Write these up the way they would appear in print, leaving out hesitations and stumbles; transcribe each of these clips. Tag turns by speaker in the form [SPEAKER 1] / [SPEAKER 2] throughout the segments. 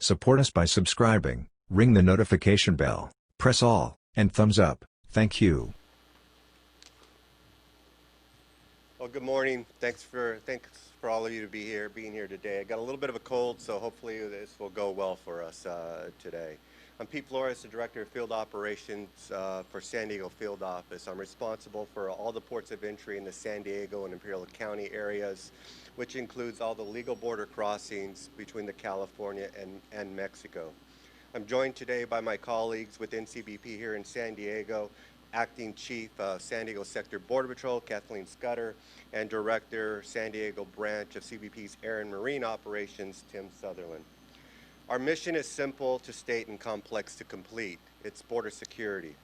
[SPEAKER 1] Support us by subscribing, ring the notification bell, press all, and thumbs up. Thank you.
[SPEAKER 2] Well, good morning. Thanks for all of you being here today. I got a little bit of a cold, so hopefully this will go well for us today. I'm Pete Flores, the Director of Field Operations for San Diego Field Office. I'm responsible for all the ports of entry in the San Diego and Imperial County areas, which includes all the legal border crossings between the California and Mexico. I'm joined today by my colleagues within CBP here in San Diego, Acting Chief of San Diego Sector Border Patrol, Kathleen Scudder, and Director, San Diego Branch of CBP's Air and Marine Operations, Tim Sutherland. Our mission is simple to state and complex to complete. It's border security.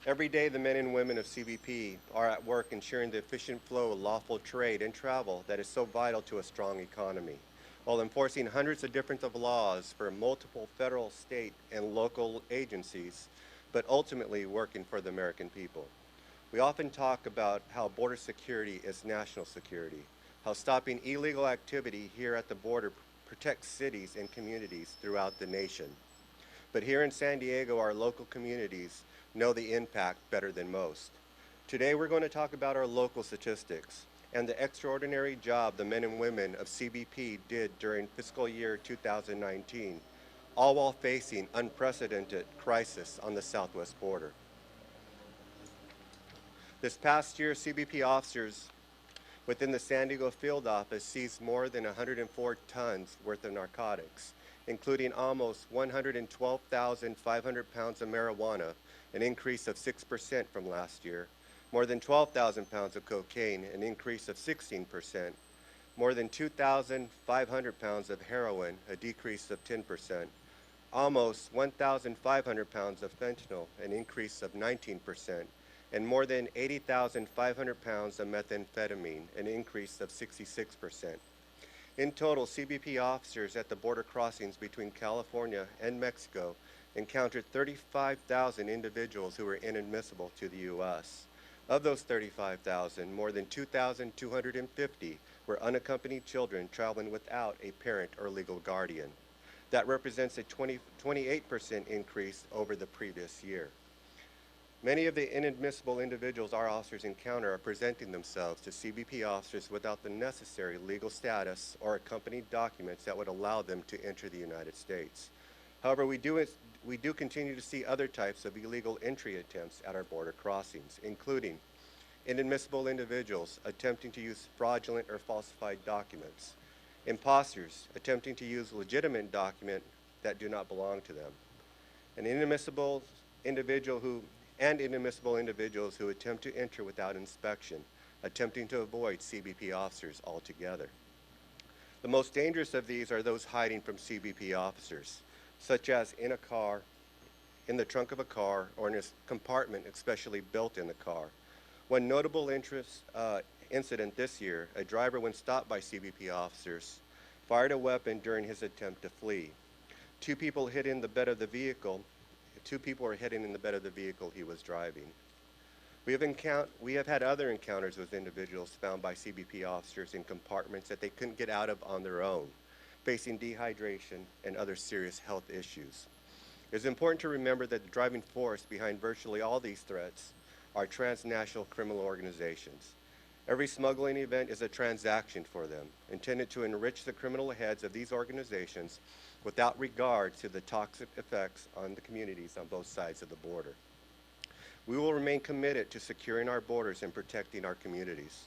[SPEAKER 2] Every day, the men and women of CBP are at work ensuring the efficient flow of lawful trade and travel that is so vital to a strong economy, while enforcing hundreds of different laws for multiple federal, state, and local agencies, but ultimately working for the American people. We often talk about how border security is national security, how stopping illegal activity here at the border protects cities and communities throughout the nation. But here in San Diego, our local communities know the impact better than most. Today, we're going to talk about our local statistics and the extraordinary job the men and women of CBP did during fiscal year 2019, all while facing unprecedented crisis on the southwest border. This past year, CBP officers within the San Diego Field Office seized more than 104 tons worth of narcotics, including almost 112,500 pounds of marijuana, an increase of 6% from last year, more than 12,000 pounds of cocaine, an increase of 16%, more than 2,500 pounds of heroin, a decrease of 10%, almost 1,500 pounds of fentanyl, an increase of 19%, and more than 80,500 pounds of methamphetamine, an increase of 66%. In total, CBP officers at the border crossings between California and Mexico encountered 35,000 individuals who were inadmissible to the U.S. Of those 35,000, more than 2,250 were unaccompanied children traveling without a parent or legal guardian. That represents a 28% increase over the previous year. Many of the inadmissible individuals our officers encounter are presenting themselves to CBP officers without the necessary legal status or accompanied documents that would allow them to enter the United States. However, we do continue to see other types of illegal entry attempts at our border crossings, including inadmissible individuals attempting to use fraudulent or falsified documents, imposters attempting to use legitimate documents that do not belong to them, and inadmissible individuals who attempt to enter without inspection, attempting to avoid CBP officers altogether. The most dangerous of these are those hiding from CBP officers, such as in a car, in the trunk of a car, or in a compartment especially built in the car. One notable incident this year, a driver, when stopped by CBP officers, fired a weapon during his attempt to flee. Two people were hidden in the bed of the vehicle he was driving. We have had other encounters with individuals found by CBP officers in compartments that they couldn't get out of on their own, facing dehydration and other serious health issues. It's important to remember that the driving force behind virtually all these threats are transnational criminal organizations. Every smuggling event is a transaction for them, intended to enrich the criminal heads of these organizations without regard to the toxic effects on the communities on both sides of the border. We will remain committed to securing our borders and protecting our communities.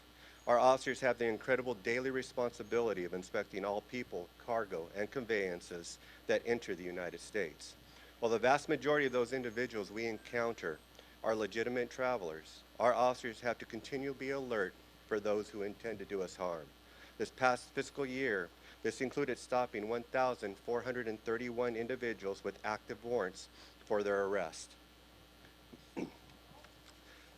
[SPEAKER 2] Our officers have the incredible daily responsibility of inspecting all people, cargo, and conveyances that enter the United States. While the vast majority of those individuals we encounter are legitimate travelers, our officers have to continually be alert for those who intend to do us harm. This past fiscal year, this included stopping 1,431 individuals with active warrants for their arrest.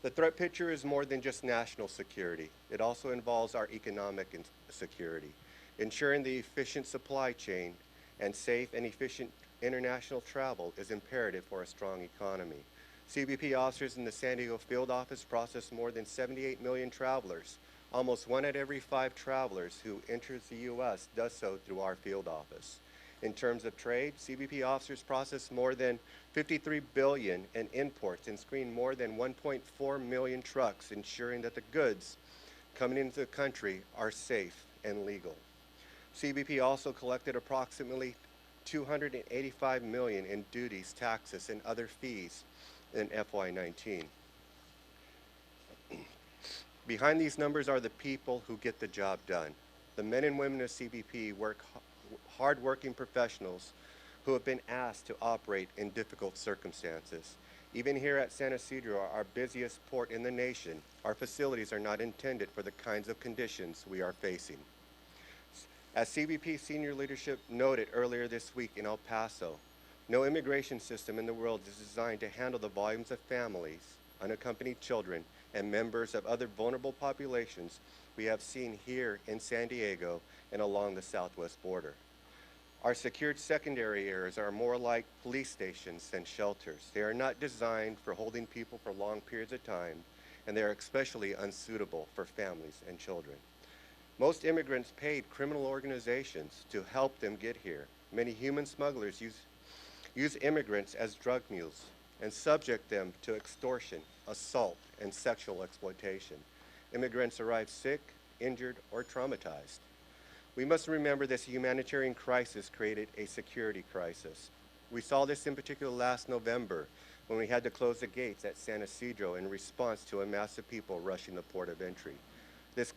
[SPEAKER 2] The threat picture is more than just national security. It also involves our economic security. Ensuring the efficient supply chain and safe and efficient international travel is imperative for a strong economy. CBP officers in the San Diego Field Office processed more than 78 million travelers almost 1 out of every 5 travelers who enters the U.S. does so through our field office. In terms of trade, CBP officers process more than 53 billion in imports and screen more than 1.4 million trucks, ensuring that the goods coming into the country are safe and legal. CBP also collected approximately $285 million in duties, taxes, and other fees in FY19. Behind these numbers are the people who get the job done. The men and women of CBP hard-working professionals who have been asked to operate in difficult circumstances. Even here at San Ysidro, our busiest port in the nation, our facilities are not intended for the kinds of conditions we are facing. As CBP senior leadership noted earlier this week in El Paso, no immigration system in the world is designed to handle the volumes of families, unaccompanied children, and members of other vulnerable populations we have seen here in San Diego and along the southwest border. Our secured secondary areas are more like police stations than shelters. They are not designed for holding people for long periods of time, and they are especially unsuitable for families and children. Most immigrants paid criminal organizations to help them get here. Many human smugglers use immigrants as drug mules and subject them to extortion, assault, and sexual exploitation. Immigrants arrive sick, injured, or traumatized. We must remember this humanitarian crisis created a security crisis. We saw this in particular last November when we had to close the gates at San Ysidro in response to a mass of people rushing the port of entry. This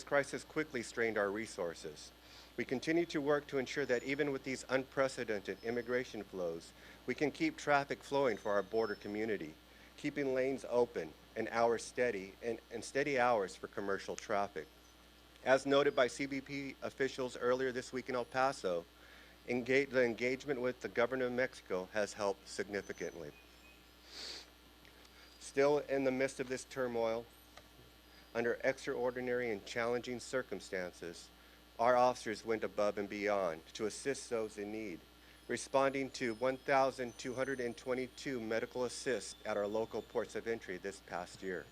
[SPEAKER 2] crisis quickly strained our resources. We continue to work to ensure that even with these unprecedented immigration flows, we can keep traffic flowing for our border community, keeping lanes open and hours steady, and steady hours for commercial traffic. As noted by CBP officials earlier this week in El Paso, the engagement with the government of Mexico has helped significantly. Still in the midst of this turmoil, under extraordinary and challenging circumstances, our officers went above and beyond to assist those in need, responding to 1,222 medical assists at our local ports of entry this past year.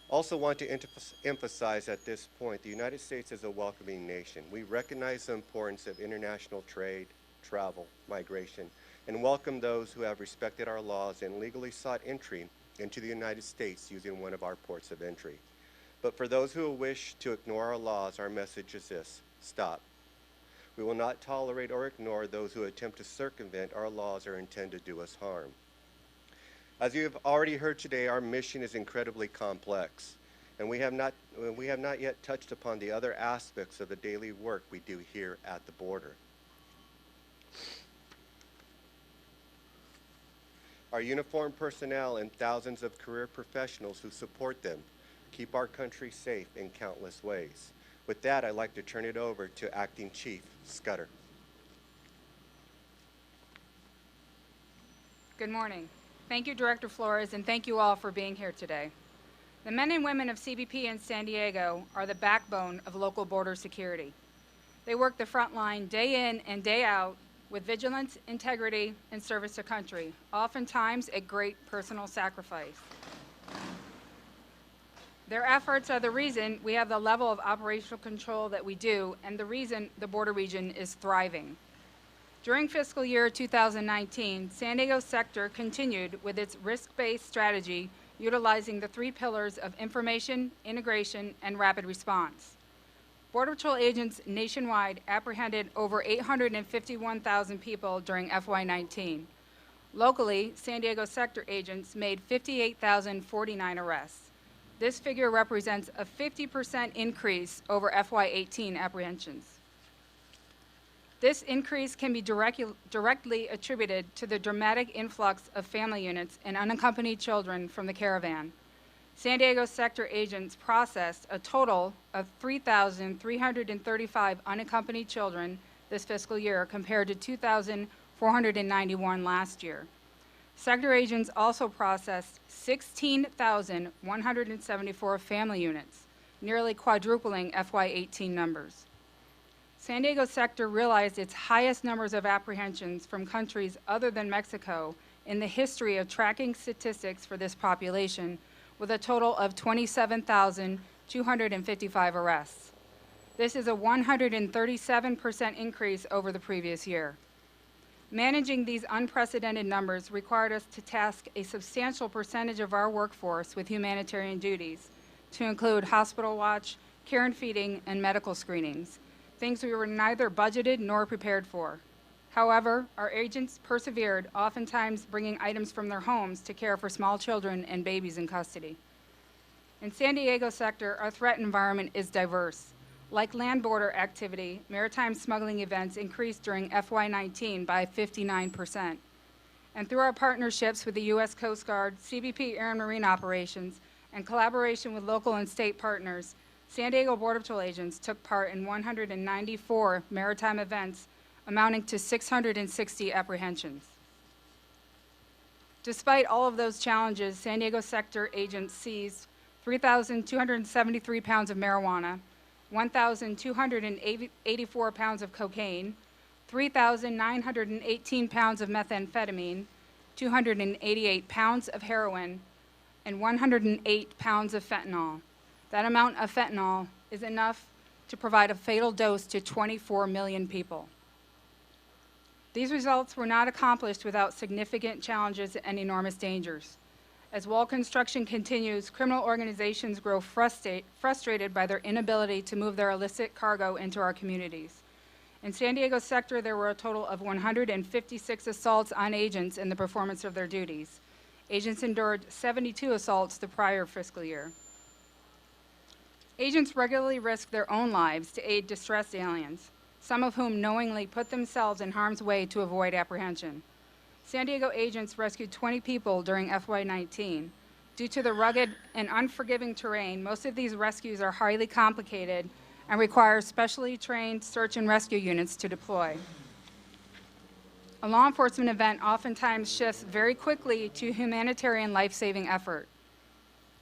[SPEAKER 2] Also want to emphasize at this point, the United States is a welcoming nation. We recognize the importance of international trade, travel, migration, and welcome those who have respected our laws and legally sought entry into the United States using one of our ports of entry. But for those who wish to ignore our laws, our message is this: stop. We will not tolerate or ignore those who attempt to circumvent our laws or intend to do us harm. As you have already heard today, our mission is incredibly complex, and we have not yet touched upon the other aspects of the daily work we do here at the border. Our uniformed personnel and thousands of career professionals who support them keep our country safe in countless ways. With that, I'd like to turn it over to Acting Chief Scudder.
[SPEAKER 3] Good morning. Thank you, Director Flores, and thank you all for being here today. The men and women of CBP in San Diego are the backbone of local border security. They work the front line day in and day out with vigilance, integrity, and service to country, oftentimes at great personal sacrifice. Their efforts are the reason we have the level of operational control that we do, and the reason the border region is thriving. During fiscal year 2019, San Diego sector continued with its risk-based strategy utilizing the 3 pillars of information, integration, and rapid response. Border Patrol agents nationwide apprehended over 851,000 people during FY19. Locally, San Diego sector agents made 58,049 arrests. This figure represents a 50% increase over FY18 apprehensions. This increase can be directly attributed to the dramatic influx of family units and unaccompanied children from the caravan. San Diego sector agents processed a total of 3,335 unaccompanied children this fiscal year compared to 2,491 last year. Sector agents also processed 16,174 family units, nearly quadrupling FY18 numbers. San Diego sector realized its highest numbers of apprehensions from countries other than Mexico in the history of tracking statistics for this population, with a total of 255 arrests. This is a 137% increase over the previous year. Managing these unprecedented numbers required us to task a substantial percentage of our workforce with humanitarian duties, to include hospital watch, care and feeding, and medical screenings, things we were neither budgeted nor prepared for. However, our agents persevered, oftentimes bringing items from their homes to care for small children and babies in custody. In San Diego sector, our threat environment is diverse. Like land border activity, maritime smuggling events increased during FY19 by 59%. And through our partnerships with the U.S. Coast Guard, CBP Air and Marine Operations, and collaboration with local and state partners, San Diego Border Patrol agents took part in 194 maritime events, amounting to 660 apprehensions. Despite all of those challenges, San Diego sector agents seized 3,273 pounds of marijuana, 1,284 pounds of cocaine, 3,918 pounds of methamphetamine, 288 pounds of heroin, and 108 pounds of fentanyl. That amount of fentanyl is enough to provide a fatal dose to 24 million people. These results were not accomplished without significant challenges and enormous dangers. As wall construction continues, criminal organizations grow frustrated by their inability to move their illicit cargo into our communities. In San Diego sector, there were a total of 156 assaults on agents in the performance of their duties. Agents endured 72 assaults the prior fiscal year. Agents regularly risk their own lives to aid distressed aliens, some of whom knowingly put themselves in harm's way to avoid apprehension. San Diego agents rescued 20 people during FY19. Due to the rugged and unforgiving terrain, most of these rescues are highly complicated and require specially trained search and rescue units to deploy. A law enforcement event oftentimes shifts very quickly to humanitarian life-saving effort.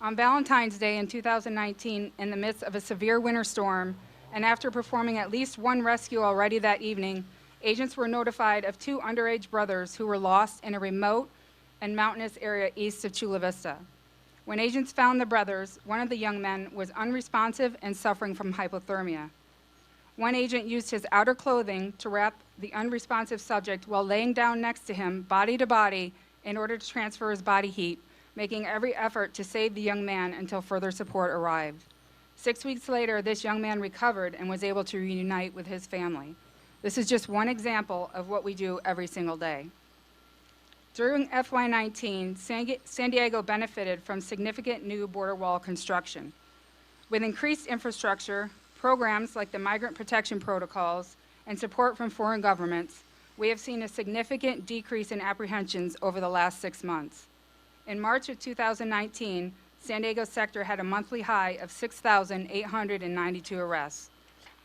[SPEAKER 3] On Valentine's Day in 2019, in the midst of a severe winter storm, and after performing at least one rescue already that evening, agents were notified of 2 underage brothers who were lost in a remote and mountainous area east of Chula Vista. When agents found the brothers, one of the young men was unresponsive and suffering from hypothermia. One agent used his outer clothing to wrap the unresponsive subject while laying down next to him, body to body, in order to transfer his body heat, making every effort to save the young man until further support arrived. 6 weeks later, this young man recovered and was able to reunite with his family. This is just one example of what we do every single day. During FY19, San Diego benefited from significant new border wall construction. With increased infrastructure, programs like the Migrant Protection Protocols, and support from foreign governments, we have seen a significant decrease in apprehensions over the last 6 months. In March of 2019, San Diego sector had a monthly high of 6,892 arrests,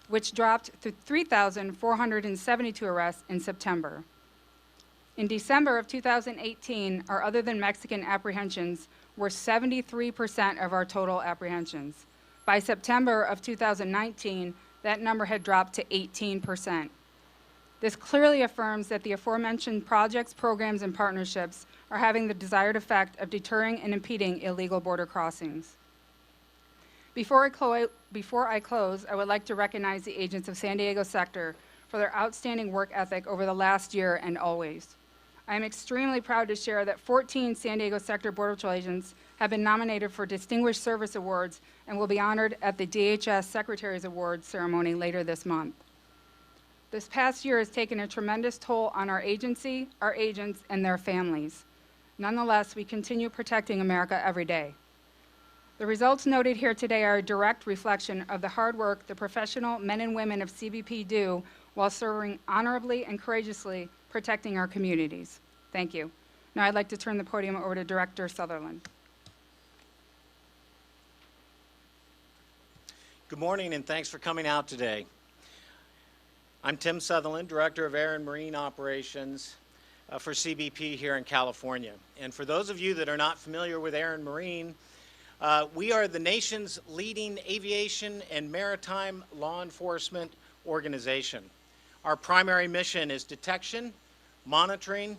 [SPEAKER 3] which dropped to 3,472 arrests in September. In December of 2018, our other than Mexican apprehensions were 73% of our total apprehensions. By September of 2019, that number had dropped to 18%. This clearly affirms that the aforementioned projects, programs, and partnerships are having the desired effect of deterring and impeding illegal border crossings. Before I close, I would like to recognize the agents of San Diego sector for their outstanding work ethic over the last year and always. I am extremely proud to share that 14 San Diego sector Border Patrol agents have been nominated for Distinguished Service Awards and will be honored at the DHS Secretary's Awards ceremony later this month. This past year has taken a tremendous toll on our agency, our agents, and their families. Nonetheless, we continue protecting America every day. The results noted here today are a direct reflection of the hard work the professional men and women of CBP do while serving honorably and courageously protecting our communities. Thank you. Now I'd like to turn the podium over to Director Sutherland.
[SPEAKER 4] Good morning and thanks for coming out today. I'm Tim Sutherland, Director of Air and Marine Operations for CBP here in California. And for those of you that are not familiar with Air and Marine, we are the nation's leading aviation and maritime law enforcement organization. Our primary mission is detection, monitoring,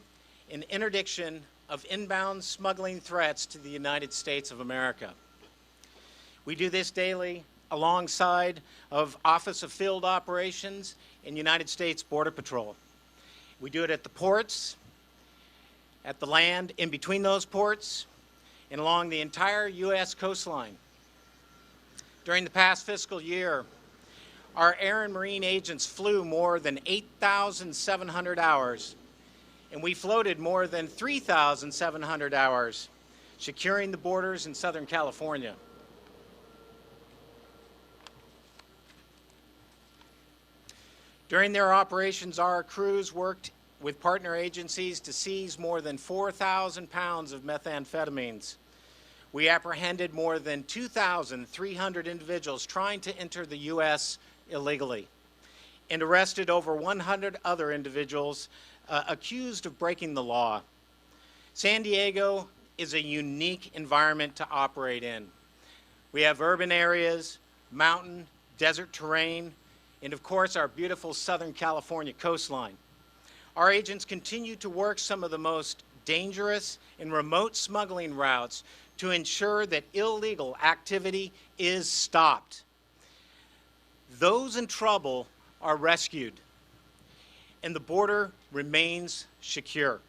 [SPEAKER 4] and interdiction of inbound smuggling threats to the United States of America. We do this daily alongside of Office of Field Operations and United States Border Patrol. We do it at the ports, at the land in between those ports, and along the entire U.S. coastline. During the past fiscal year, our Air and Marine agents flew more than 8,700 hours, and we floated more than 3,700 hours, securing the borders in Southern California. During their operations, our crews worked with partner agencies to seize more than 4,000 pounds of methamphetamines. We apprehended more than 2,300 individuals trying to enter the U.S. illegally and arrested over 100 other individuals accused of breaking the law. San Diego is a unique environment to operate in. We have urban areas, mountain, desert terrain, and of course our beautiful Southern California coastline. Our agents continue to work some of the most dangerous and remote smuggling routes to ensure that illegal activity is stopped. Those in trouble are rescued, and the border remains secure.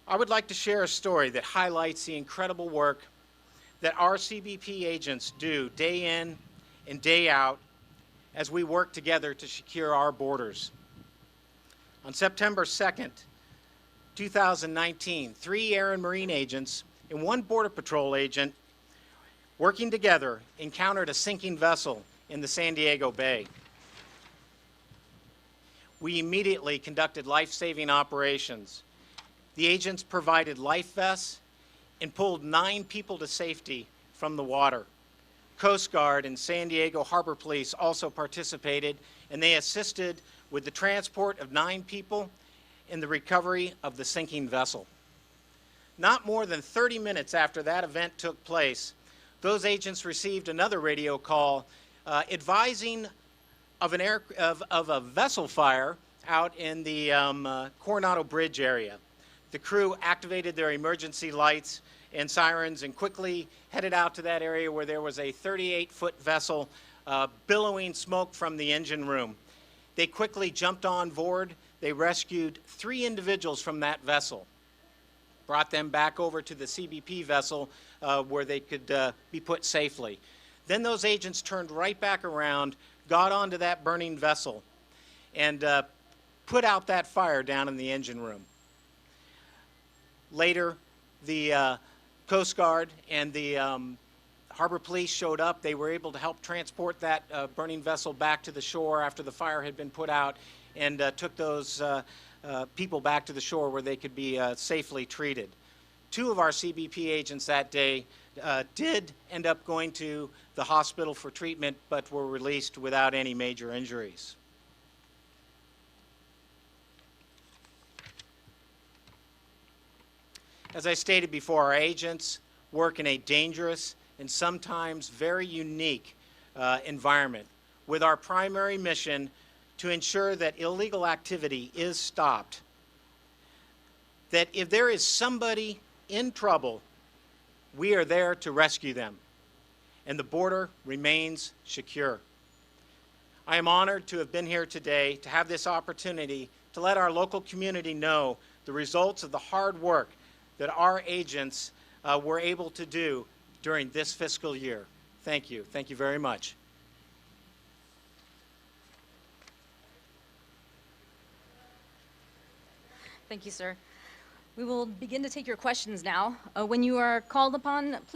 [SPEAKER 4] I would like to share a story that highlights the incredible work that our CBP agents do day in and day out as we work together to secure our borders. On September 2nd, 2019, 3 Air and Marine agents and 1 Border Patrol agent working together encountered a sinking vessel in the San Diego Bay. We immediately conducted life-saving operations. The agents provided life vests and pulled 9 people to safety from the water. Coast Guard and San Diego Harbor Police also participated, and they assisted with the transport of 9 people and the recovery of the sinking vessel. Not more than 30 minutes after that event took place, those agents received another radio call advising of a vessel fire out in the Coronado Bridge area. The crew activated their emergency lights and sirens and quickly headed out to that area where there was a 38-foot vessel billowing smoke from the engine room. They quickly jumped on board. They rescued 3 individuals from that vessel, brought them back over to the CBP vessel where they could be put safely. Then those agents turned right back around, got onto that burning vessel, and put out that fire down in the engine room. Later, the Coast Guard and the Harbor Police showed up. They were able to help transport that burning vessel back to the shore after the fire had been put out, and took those people back to the shore where they could be safely treated. 2 of our CBP agents that day did end up going to the hospital for treatment, but were released without any major injuries. As I stated before, our agents work in a dangerous and sometimes very unique environment, with our primary mission to ensure that illegal activity is stopped. That if there is somebody in trouble, we are there to rescue them, and the border remains secure. I am honored to have been here today to have this opportunity to let our local community know the results of the hard work that our agents were able to do during this fiscal year. Thank you. Thank you very much.
[SPEAKER 5] Thank you, sir. We will begin to take your questions now. When you are called upon, please